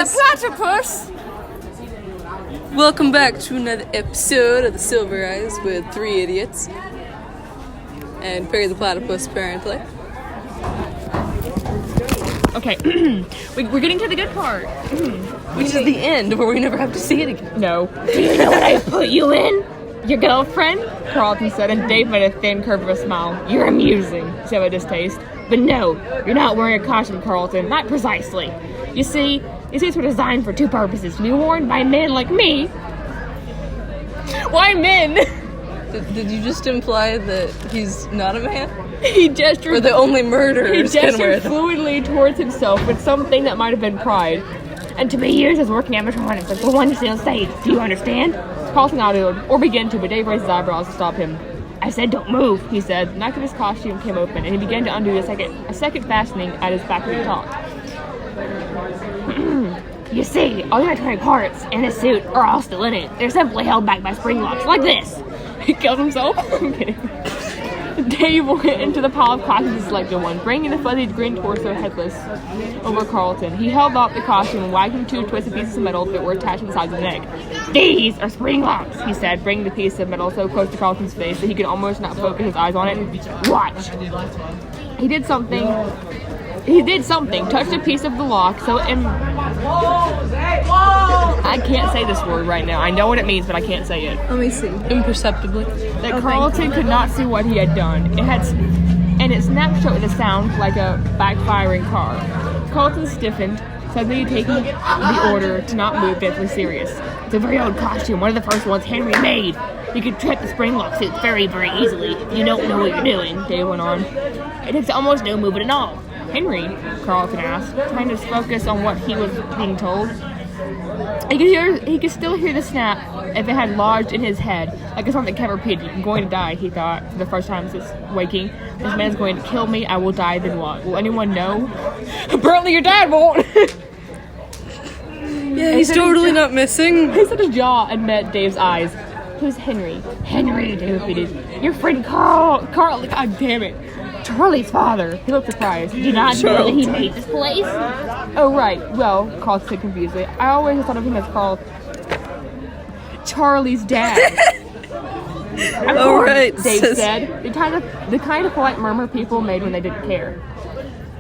guys. Platypus! Welcome back to another episode of the Silver Eyes with three idiots. And Perry the Platypus, apparently. Okay, we're getting to the good part. Which is the end, where we never have to see it again. No. Do you know what I put you in? Your girlfriend? Carlton said, and Dave made a thin curve of a smile. You're amusing, said with distaste. But no, you're not wearing a costume, Carlton. Not precisely. You see, these suits were designed for two purposes. To be worn by men like me. Why men? Did you just imply that he's not a man? He gestured. Or the only murderers can wear them? Fluidly towards himself with something that might have been pride. And to me, years as working animatronics, like the one to stay on stage. Do you understand? Carlton nodded, or began to, but Dave raised his eyebrows to stop him. I said don't move, he said. The neck of his costume came open, and he began to undo a second fastening at his back as he talked. You see, all the animatronic parts in his suit are all still in it. They're simply held back by spring locks, like this. He killed himself? I'm kidding. Dave went into the pile of costumes and selected one, bringing the fuzzy green torso headless over Carlton. He held up the costume and wagged two twisted pieces of metal that were attached to the sides of the neck. These are spring locks, he said, bringing the piece of metal so close to Carlton's face that he could almost not focus his eyes on it. Watch. He did something, touched a piece of the lock, so I can't say this word right now. I know what it means, but I can't say it. Let me see. Imperceptibly. That Carlton could not see what he had done. It snapped shut with a sound like a backfiring car. Carlton stiffened, suddenly taking the order to not move, deathly serious. It's a very old costume, one of the first ones Henry made. You can trip the spring lock suits very, very easily if you don't know what you're doing, Dave went on. It takes almost no movement at all. Henry, Carlton asked, trying to focus on what he was being told. He could still hear the snap if it had lodged in his head, like a something kept repeating. I'm going to die, he thought, for the first time since waking. This man is going to kill me, I will die, then what? Will anyone know? Apparently your dad won't! Yeah, he's totally not missing. He set his jaw and met Dave's eyes. Who's Henry? Henry, Dave repeated. Your friend Carl, god damn it. Charlie's father. He looked surprised. Did you not know that he made this place? Oh, right. Well, Carl said confusedly. I always thought of him as Charlie's dad. All right, Dave said. The kind of polite murmur people made when they didn't care.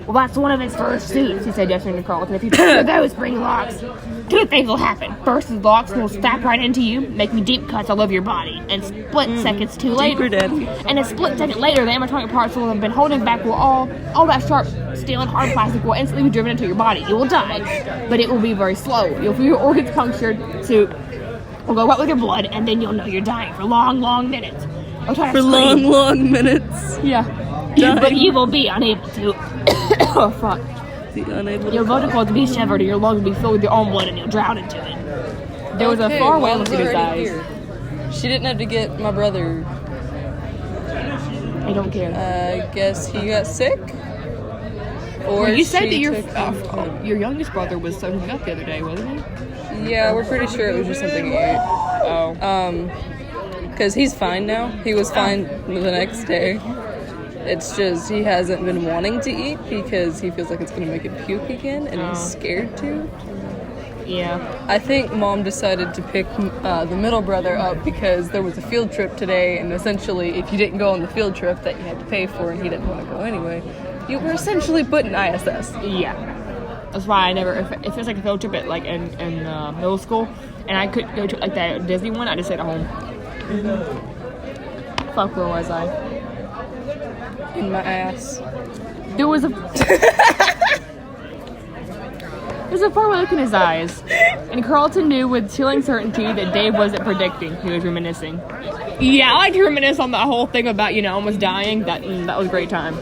Well, that's one of his first suits, he said, gesturing to Carlton. If you trigger those spring locks, two things will happen. First, the locks will snap right into you, making deep cuts all over your body. And split seconds too later, and a split second later, the animatronic parts will have been holding back all that sharp steel and hard plastic will instantly be driven into your body. You will die, but it will be very slow. You'll feel your organs punctured, suit will go wet with your blood, and then you'll know you're dying for long, long minutes. For long, long minutes. Yeah. But you will be unable to. Oh, fuck. Your vocal will be severed, and your lungs will be filled with your own blood, and you'll drown into it. There was a far away look in his eyes. Here. She didn't have to get my brother. I don't care. I guess he got sick? Or well, you said that your youngest brother was soaking up the other day, wasn't he? Yeah, we're pretty sure it was just something he ate. Oh. Because he's fine now. He was fine the next day. It's just he hasn't been wanting to eat because he feels like it's going to make him puke again, and he's scared to. Yeah. I think Mom decided to pick the middle brother up because there was a field trip today, and essentially if you didn't go on the field trip that you had to pay for and he didn't want to go anyway, you were essentially put in ISS. Yeah. That's why I never, if it feels like a field trip at like in middle school, and I couldn't go to like that Disney one, I just stayed at home. Fuck, where was I? In my ass. There was a far-away look in his eyes, and Carlton knew with chilling certainty that Dave wasn't predicting. He was reminiscing. Yeah, I like to reminisce on that whole thing about, almost dying. That was a great time.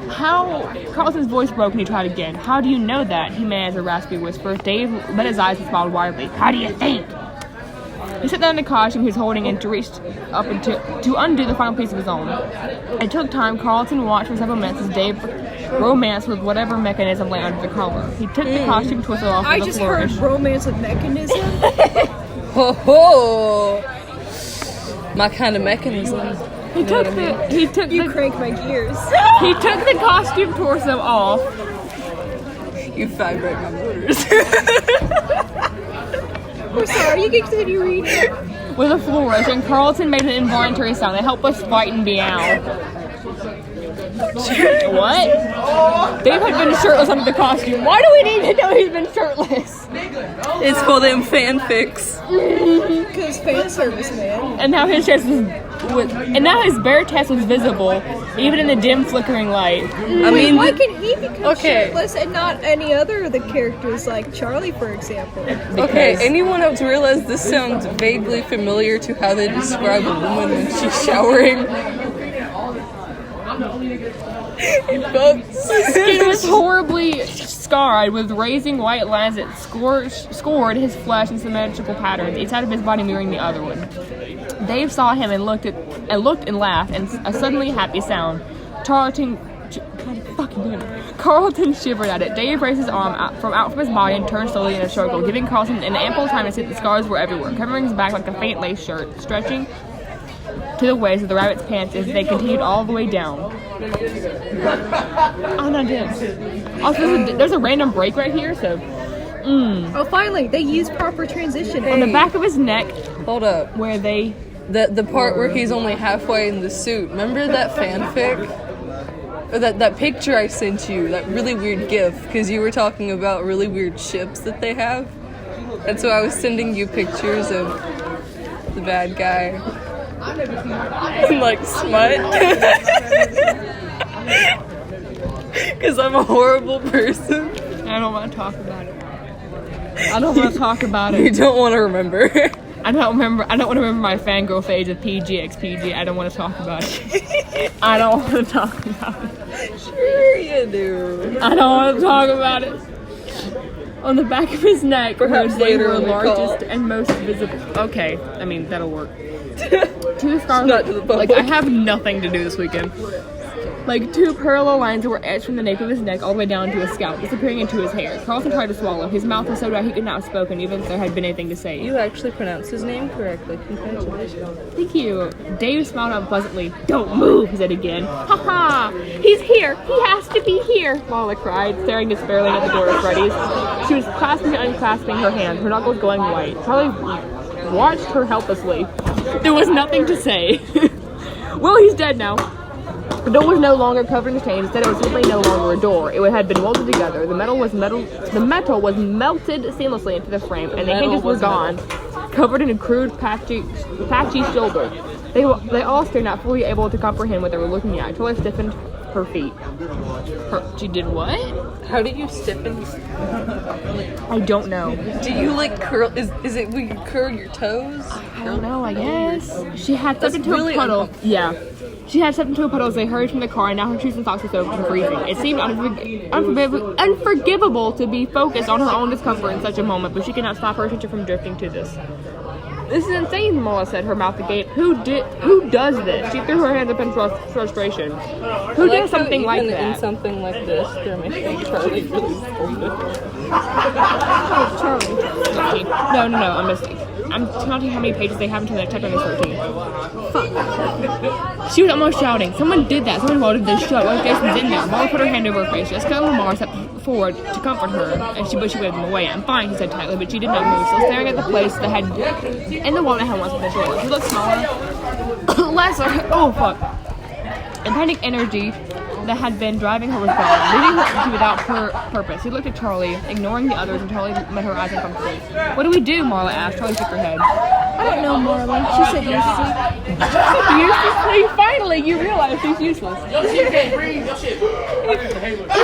Carlton's voice broke and he tried again. How do you know that? He made as a raspy whisper. Dave let his eyes and smiled widely. How do you think? He sat down in the costume he was holding and reached up to undo the final piece of his own. It took time. Carlton watched for several minutes as Dave romanced with whatever mechanism lay under the collar. He took the costume twisted off with a flourish. I just heard romance with mechanism. Ho ho! My kind of mechanism. You crank my gears. He took the costume torso off. You vibrate my motors. We're sorry, you can continue reading. With a flourish, and Carlton made an involuntary sound that helped us frighten meow. What? Dave had been shirtless under the costume. Why do we need to know he's been shirtless? It's for them fanfics. Because fan service, man. And now his chest and now his bare chest was visible, even in the dim, flickering light. I mean, why can he become okay. shirtless and not any other of the characters, like Charlie, for example? Okay, anyone else realize this sounds vaguely familiar to how they describe a woman when she's showering? His skin was horribly scarred with raising white lines that scored his flesh in symmetrical patterns, each side of his body mirroring the other one. Dave saw him and looked and laughed, and a suddenly happy sound. Carlton shivered at it. Dave raised his arm out from his body and turned slowly in a circle, giving Carlton an ample time to see that the scars were everywhere, covering his back like a faint lace shirt, stretching to the waist of the rabbit's pants as they continued all the way down. Oh no, damn. Also, there's a random break right here, so. Oh, finally, they used proper transition. On the back of his neck. Hold up. Where they. The part where he's only halfway in the suit. Remember that fanfic? Or that picture I sent you, that really weird gif, because you were talking about really weird ships that they have. And so I was sending you pictures of the bad guy. And like smut. Because I'm a horrible person. I don't want to talk about it. I don't want to talk about it. You don't want to remember. I don't want to remember my fangirl phase of PGXPG. I don't want to talk about it. I don't want to talk about it. Sure you do. I don't want to talk about it. On the back of his neck, Perhaps they later were in the largest call. and most visible. Okay, I mean, that'll work. Two scars. Not to the public. Like, I have nothing to do this weekend. Like, two parallel lines that were etched from the nape of his neck all the way down to his scalp, disappearing into his hair. Carlton tried to swallow. His mouth was so dry he could not have spoken, even if there had been anything to say. You actually pronounced his name correctly. Congratulations. Thank you. Dave smiled unpleasantly. Don't move, he said again. Ha ha! He's here! He has to be here! Lala cried, staring despairingly at the door of Freddy's. She was clasping and unclasping her hands, her knuckles going white. Charlie watched her helplessly. There was nothing to say. Well, he's dead now. The door was no longer covered in chains. Instead, it was simply no longer a door. It had been welded together. The metal was melted seamlessly into the frame, and the hinges were gone, covered in a crude, patchy shoulder. They all stared, not fully able to comprehend what they were looking at. Charlie stiffened her feet. She did what? How do you stiffen? I don't know. Do you like curl? Is it we curl your toes? I don't know, I guess. She had stepped into really a puddle. Yeah. She had stepped into a puddle as they hurried from the car, and now her shoes and socks were soaked and freezing. It seemed unforgivable to be focused on her own discomfort in such a moment, but she could not stop her attention from drifting to this. This is insane, Mola said, her mouth agape. Who does this? She threw her hands up in frustration. Who does something like that? In something like this, they're making Charlie really Charlie. 13. No, I'm mistaken. I'm counting how many pages they have until I checked on this 13. Fuck. She was almost shouting. Someone did that. Someone welded this shut. What if Jason's in there? Molly put her hand over her face. Jessica and Lamar stepped forward to comfort her, but she waved them away. I'm fine, she said tightly, but she did not move, still staring at the place that had in the wall that had once been the door. She looked smaller, lesser. Oh fuck! And panic energy that had been driving her was gone, leaving her without purpose. He looked at Charlie, ignoring the others, and Charlie met her eyes uncomfortably. What do we do? Marla asked. Charlie shook her head. I don't know, Marla. She said useless. Uselessly? Finally, you realize she's useless. If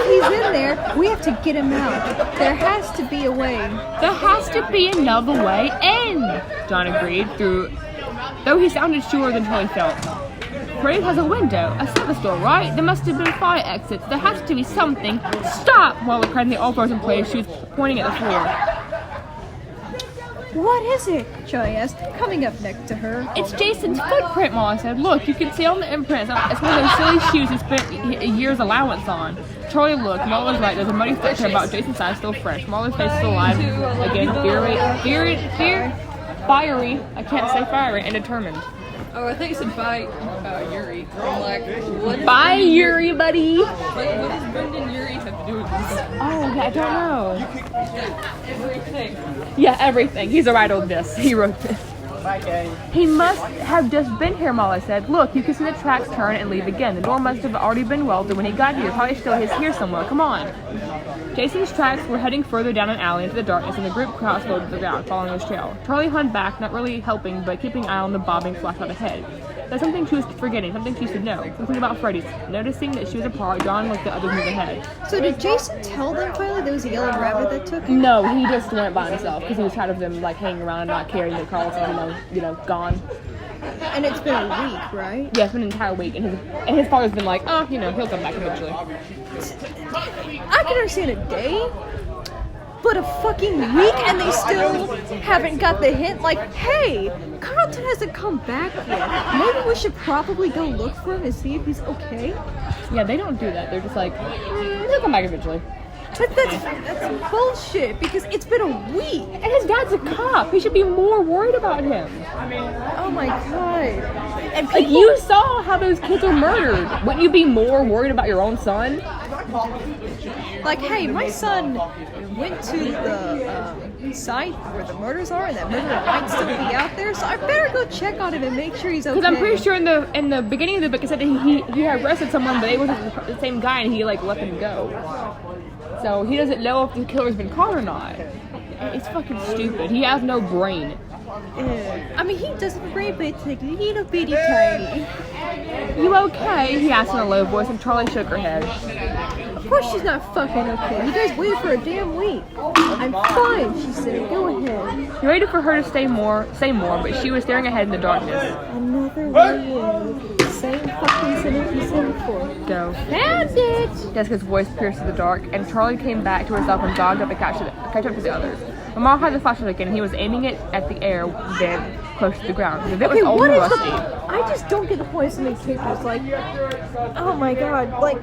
he's in there, we have to get him out. There has to be a way. There has to be another way in, John agreed, though he sounded surer than Charlie felt. Freddy's has a window, a service door, right? There must have been fire exits. There has to be something. Stop! Marla cried, and they all froze in place. She was pointing at the floor. What is it? Charlie asked, coming up next to her. It's Jason's footprint, Molly said. Look, you can see on the imprints. It's one of those silly shoes he spent a year's allowance on. Charlie looked. Molly was right. There's a muddy footprint about Jason's size still fresh. Molly's face still alive. Again, fiery. I can't say fiery, and determined. Oh, I think you said bye, Yuri. I'm like, what is Bye, Brendan Yuri, buddy. What does Brendan Yuri have to do with this? Oh, yeah, I don't know. Everything. Yeah, everything. He's a writer of this. He wrote this. He must have just been here, Molly said. Look, you can see the tracks turn and leave again. The door must have already been welded when he got here. Probably still is here somewhere. Come on. Jason's tracks were heading further down an alley into the darkness, and the group crouched low to the ground, following his trail. Charlie hung back, not really helping, but keeping an eye on the bobbing flash out ahead. There's something she was forgetting, something she should know. Something about Freddy's. Noticing that she was apart, John looked at others move ahead. So did Jason tell them finally there was a yellow rabbit that took him? No, he just went by himself because he was tired of them like hanging around and not caring that Carlton, gone. And it's been a week, right? Yeah, it's been an entire week, and his father's been like, oh, he'll come back eventually. I can understand a day, but a fucking week and they still haven't got the hint. Like, hey, Carlton hasn't come back yet. Maybe we should probably go look for him and see if he's okay. Yeah, they don't do that. They're just like, he'll come back eventually. But that's bullshit because it's been a week. And his dad's a cop. He should be more worried about him. Oh my god. And Like, you saw how those kids were murdered. Wouldn't you be more worried about your own son? like, hey, my son went to the site where the murders are, and that murderer might still be out there, so I better go check on him and make sure he's okay. Because I'm pretty sure in the beginning of the book it said that he had arrested someone, but they wasn't the same guy, and he like let them go. So he doesn't know if the killer's been caught or not. It's fucking stupid. He has no brain. I mean, he doesn't brain, but it's like little bitty tiny. You okay? He asked in a low voice, and Charlie shook her head. Of course she's not fucking okay. You guys waited for a damn week. I'm fine, she said. Go ahead. He waited for her to say more, but she was staring ahead in the darkness. Another way in. Same fucking sentence you said before. Go. Found it! Jessica's voice pierced through the dark, and Charlie came back to herself and jogged up to catch up to the others. Lamar had the flashlight again, and he was aiming it at the air then close to the ground. The bit was old and rusty. I just don't get the point of some of these characters. Like, oh my god, like,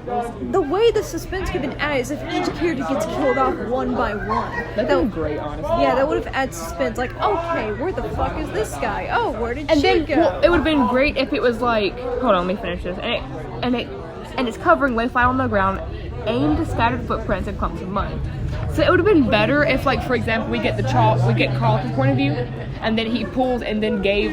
the way the suspense could have been added is if each character gets killed off one by one. That would be great, honestly. Yeah, that would have added suspense. Like, okay, where the fuck is this guy? Oh, where did she go? Well, it would have been great if it was like, hold on, let me finish this. And it's covering lay flat on the ground, aimed to scattered footprints and clumps of mud. So it would have been better if, like, for example, we get Carlton's point of view, and then he pulls, and then Dave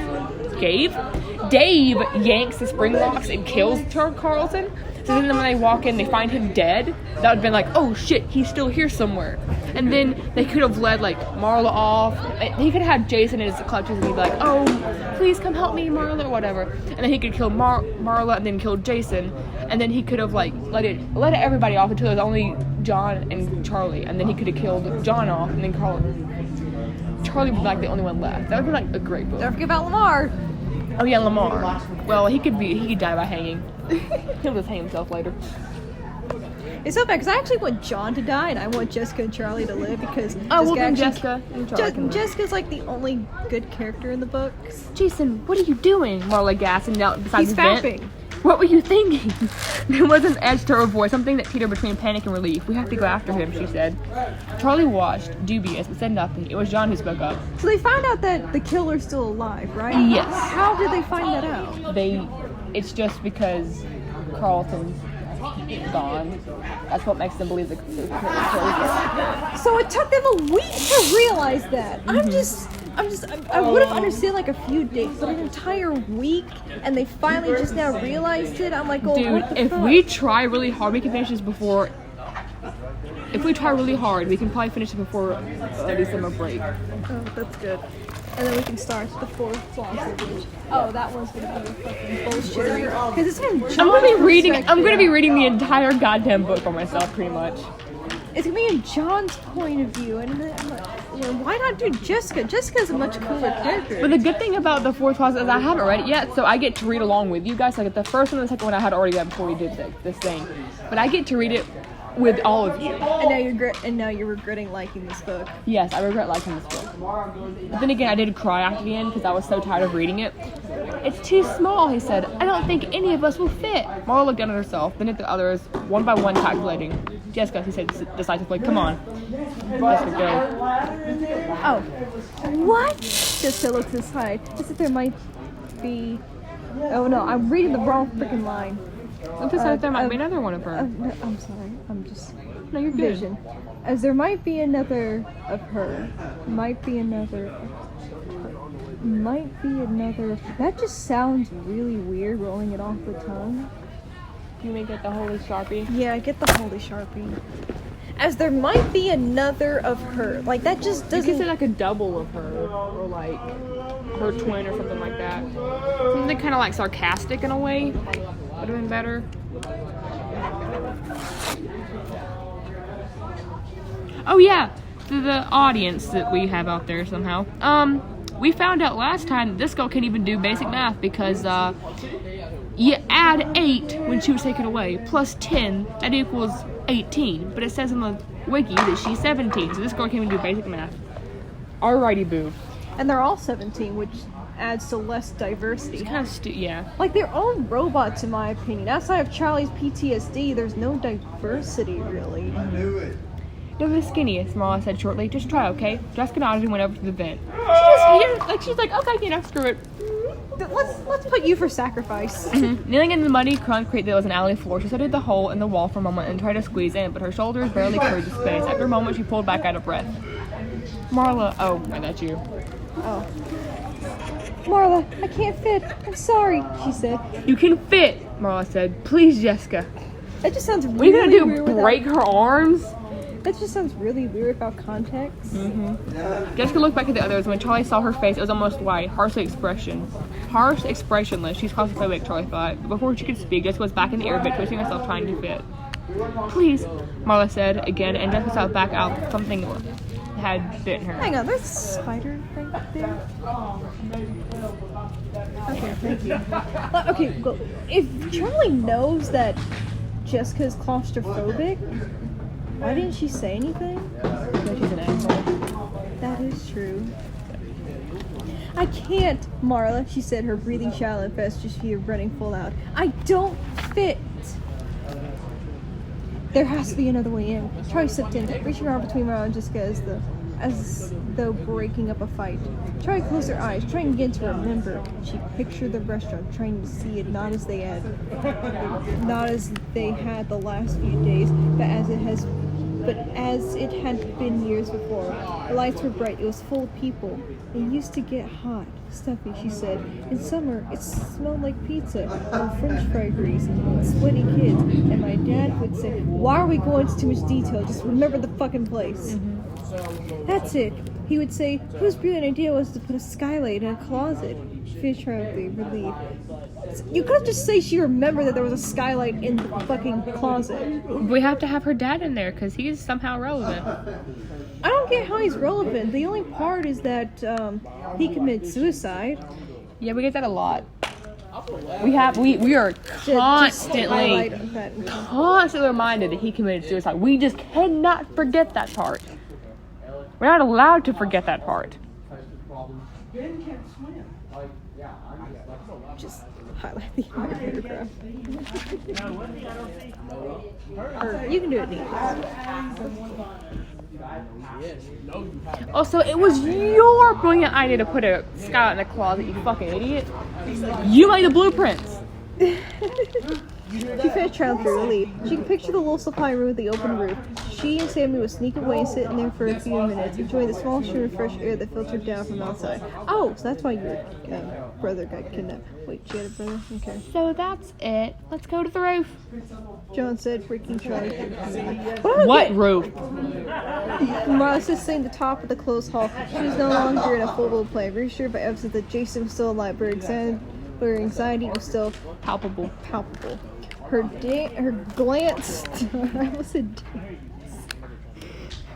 yanks the spring locks and kills Carlton. So then when they walk in, they find him dead. That would have been like, oh shit, he's still here somewhere. And then they could have led like Marla off. He could have had Jason in his clutches and he'd be like, oh, please come help me, Marla, or whatever. And then he could kill Marla and then kill Jason. And then he could have like let everybody off until it was only John and Charlie. And then he could have killed John off, and then Charlie was like the only one left. That would be like a great book. Don't forget about Lamar. Oh yeah, Lamar. Well, he could die by hanging. He'll just hang himself later. It's so bad because I actually want John to die, and I want Jessica and Charlie to live because Jessica and Charlie Jessica's like the only good character in the books. Jason, what are you doing? Marla gasped and knelt beside He's his vent. fapping. What were you thinking? There was an edge to her voice, something that teetered between panic and relief. We have to go after him, she said. Charlie watched, dubious, but said nothing. It was John who spoke up. So they found out that the killer's still alive, right? Yes. How did they find that out? It's just because Carlton's gone. That's what makes them believe the killer. So it took them a week to realize that. Mm-hmm. I would have understood like a few days, but an entire week, and they finally just now realized it. I'm like, oh, dude, what the if fuck? we try really hard, we can finish this before. If we try really hard, we can probably finish it before study summer break. Oh, that's good. And then we can start the fourth long language. Oh, that one's gonna be fucking bullshit. Because it's from John's I'm gonna be perspective. reading the entire goddamn book for myself, pretty much. It's gonna be in John's point of view, and then I'm like, why not do Jessica? Jessica's a much cooler character. But the good thing about the fourth process is I haven't read it yet, so I get to read along with you guys. Like the first one and the second one I had already read before we did this thing, but I get to read it with all of you. And now you're regretting liking this book. Yes, I regret liking this book. But then again, I did cry after the end because I was so tired of reading it. It's too small, he said. I don't think any of us will fit. Marla looked down at herself, then at the others, one by one calculating. Jessica, he said decisively, come on. Jessica, go. Oh. What? Jessica looks aside. As if there might be. Oh no, I'm reading the wrong freaking line. Let's decide there might be another one of her. No, I'm sorry. I'm just. No, you're good. Vision. As there might be another of her. Might be another. Might be another. That just sounds really weird, rolling it off the tongue. You may get the Holy Sharpie. Yeah, I get the Holy Sharpie. As there might be another of her. Like, that just You doesn't... could say like a double of her, or like her twin or something like that. Something kind of like sarcastic in a way. Would have been better. Oh yeah, to the audience that we have out there somehow. We found out last time that this girl can't even do basic math because you add 8 when she was taken away, plus 10, that equals 18. But it says in the wiki that she's 17, so this girl can't even do basic math. Alrighty, boo. And they're all 17, which adds to less diversity. It's kind of yeah. Like, they're all robots, in my opinion. Outside of Charlie's PTSD, there's no diversity, really. I knew it. You're the skinniest, Marla said shortly. Just try, okay? Jessica nodded and went over to the vent. She's like, okay, screw it. Let's put you for sacrifice. Kneeling in the muddy concrete that was an alley floor, she studied the hole in the wall for a moment and tried to squeeze in, but her shoulders barely cleared the space. After a moment, she pulled back out of breath. Marla, oh, that's you. Oh. Marla, I can't fit. I'm sorry, she said. You can fit, Marla said. Please, Jessica. That just sounds What are you really gonna do, weird break her arms? That just sounds really weird without context. Jessica looked back at the others, and when Charlie saw her face, it was almost white, harsh expressionless. She's claustrophobic, Charlie thought. But before she could speak, Jessica was back in the air bit, twisting herself, trying to fit. Please, Marla said again, and Jessica saw back out something had bitten her. Hang on, there's a spider right there. Okay, thank you. Okay, go. If Charlie knows that Jessica's claustrophobic, why didn't she say anything? Because she's an asshole. That is true. I can't, Marla, she said, her breathing shallow and fast, just feet running full out. I don't fit. There has to be another way in. Charlie slipped in, reaching her arm between Marla and Jessica as though breaking up a fight. Charlie closed her eyes, trying again to remember. She pictured the restaurant, trying to see it not as they had the last few days, but as it had been years before. The lights were bright, it was full of people. It used to get hot, stuffy, she said. In summer, it smelled like pizza, or French fry grease, and sweaty kids. And my dad would say, why are we going into too much detail? Just remember the fucking place. That's it. He would say, whose brilliant idea was to put a skylight in a closet? Fish triumphantly relieved. You couldn't just say she remembered that there was a skylight in the fucking closet. We have to have her dad in there because he's somehow relevant. I don't get how he's relevant. The only part is that he committed suicide. Yeah, we get that a lot. We are constantly reminded that he committed suicide. We just cannot forget that part. We're not allowed to forget that part. Just highlight the entire paragraph. Or you can do it neat. Also, it was your brilliant idea to put a skylight in the closet, you fucking idiot. You made the blueprints. She finished trying through relief. She could picture the little supply room with the open roof. She and Sammy would sneak away and sit in there for a few minutes, enjoying the small stream of fresh air that filtered down from outside. Oh, so that's why your brother got kidnapped. Wait, she had a brother? Okay. So that's it. Let's go to the roof. John said, freaking Charlie. What roof? Marla was sitting at the top of the closed hall. She was no longer in a full-blown play, reassured by evidence that Jason was still alive, but her anxiety was still palpable. Her glance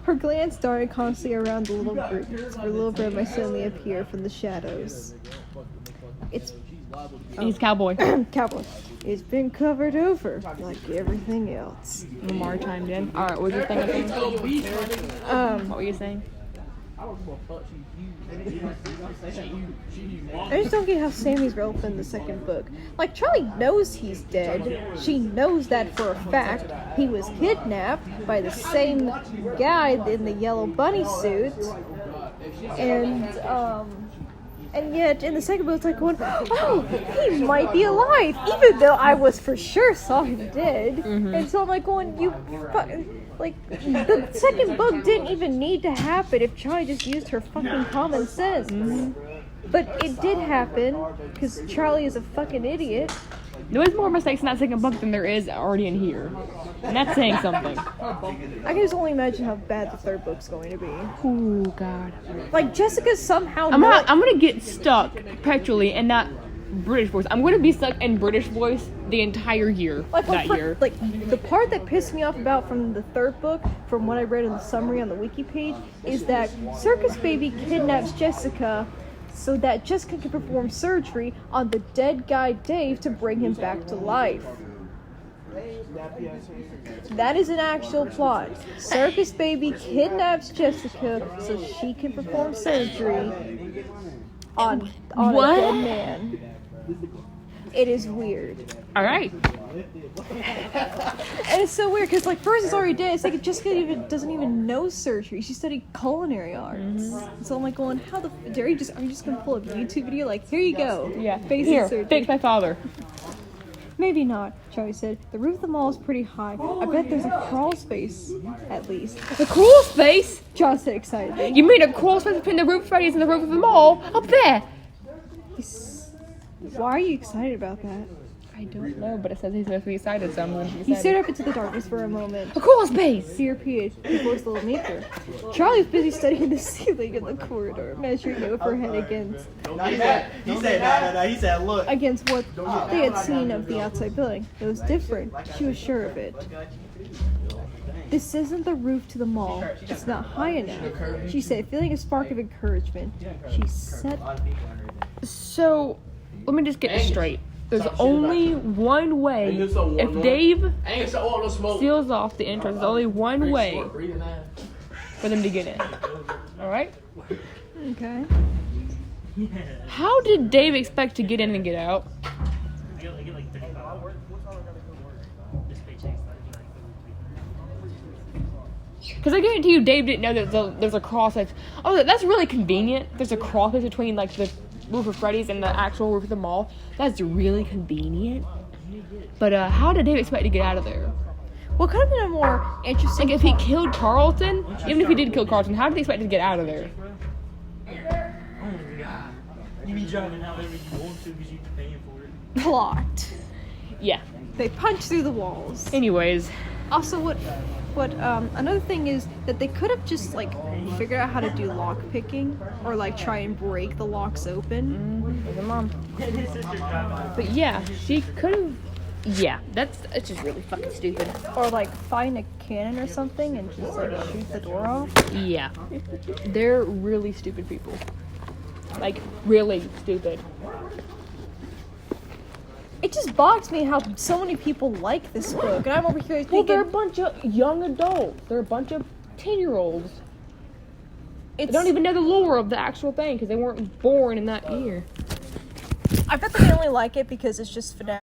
Her glance darted constantly around the little group. Her little bird might suddenly appear from the shadows. He's cowboy. Cowboy. It's been covered over like everything else. Lamar chimed in. Alright, what was your thing? What were you saying? I just don't get how Sammy's relevant in the second book. Like, Charlie knows he's dead. She knows that for a fact. He was kidnapped by the same guy in the yellow bunny suit. And, And yet, in the second book, it's like going, oh, he might be alive, even though I was for sure saw him dead. And so I'm like going, like, the second book didn't even need to happen if Charlie just used her fucking common sense. But it did happen, because Charlie is a fucking idiot. There's more mistakes in that second book than there is already in here. And that's saying something. I can just only imagine how bad the third book's going to be. Oh, God. Like, Jessica somehow I'm gonna get stuck perpetually in that British voice. I'm gonna be stuck in British voice the entire year year. Like, the part that pissed me off about from the third book, from what I read in the summary on the wiki page, is that Circus Baby kidnaps Jessica so that Jessica can perform surgery on the dead guy Dave to bring him back to life. That is an actual plot. Circus Baby kidnaps Jessica so she can perform surgery on a dead man. It is weird. Alright. And it's so weird because, like, first it's already dead. It's like Jessica doesn't even know surgery. She studied culinary arts. So I'm like going, how the are you just gonna pull up a YouTube video? Like, here you go. Yeah. Basic Here, surgery. fix my father. Maybe not, Charlie said. The roof of the mall is pretty high. I bet there's a crawl space, at least. The crawl space? John said excitedly. You mean a crawl space between the roof of Freddy's and the roof of the mall? Up there! Why are you excited about that? I don't know, but it says he's supposed to be excited, so I'm going to be He excited. stared up into the darkness for a moment. A crawl space! He repeated, he voiced a little meeker. Charlie was busy studying the ceiling in the corridor, measuring overhead against He said, look. against what they had seen of the outside building. It was different. She was sure of it. This isn't the roof to the mall. It's not high enough, she said, feeling a spark of encouragement. She set... So, let me just get this straight. There's only one way. If Dave seals off the entrance, there's only one way for them to get in. Alright? Okay. How did Dave expect to get in and get out? Because I guarantee you Dave didn't know that there's a cross space. Oh, that's really convenient. There's a cross space between, like, the roof of Freddy's and the actual roof of the mall. That's really convenient. But how did Dave expect to get out of there? What could have been a more interesting... Like, if he killed Carlton, even if he did kill Carlton, how did he expect to get out of there? You be driving however you want to because you're paying for it. plot. Yeah. They punch through the walls. Anyways. Also, what another thing is that they could have just, like, figured out how to do lock picking or, like, try and break the locks open. There's a mom. But yeah, she could have. Yeah, that's just really fucking stupid. Or, like, find a cannon or something and just, like, shoot the door off. Yeah. They're really stupid people. Like, really stupid. It just bogs me how so many people like this book, and I'm over here thinking... Well, they're a bunch of young adults. They're a bunch of 10-year-olds. They don't even know the lore of the actual thing because they weren't born in that year. I bet they only like it because it's just FNAF.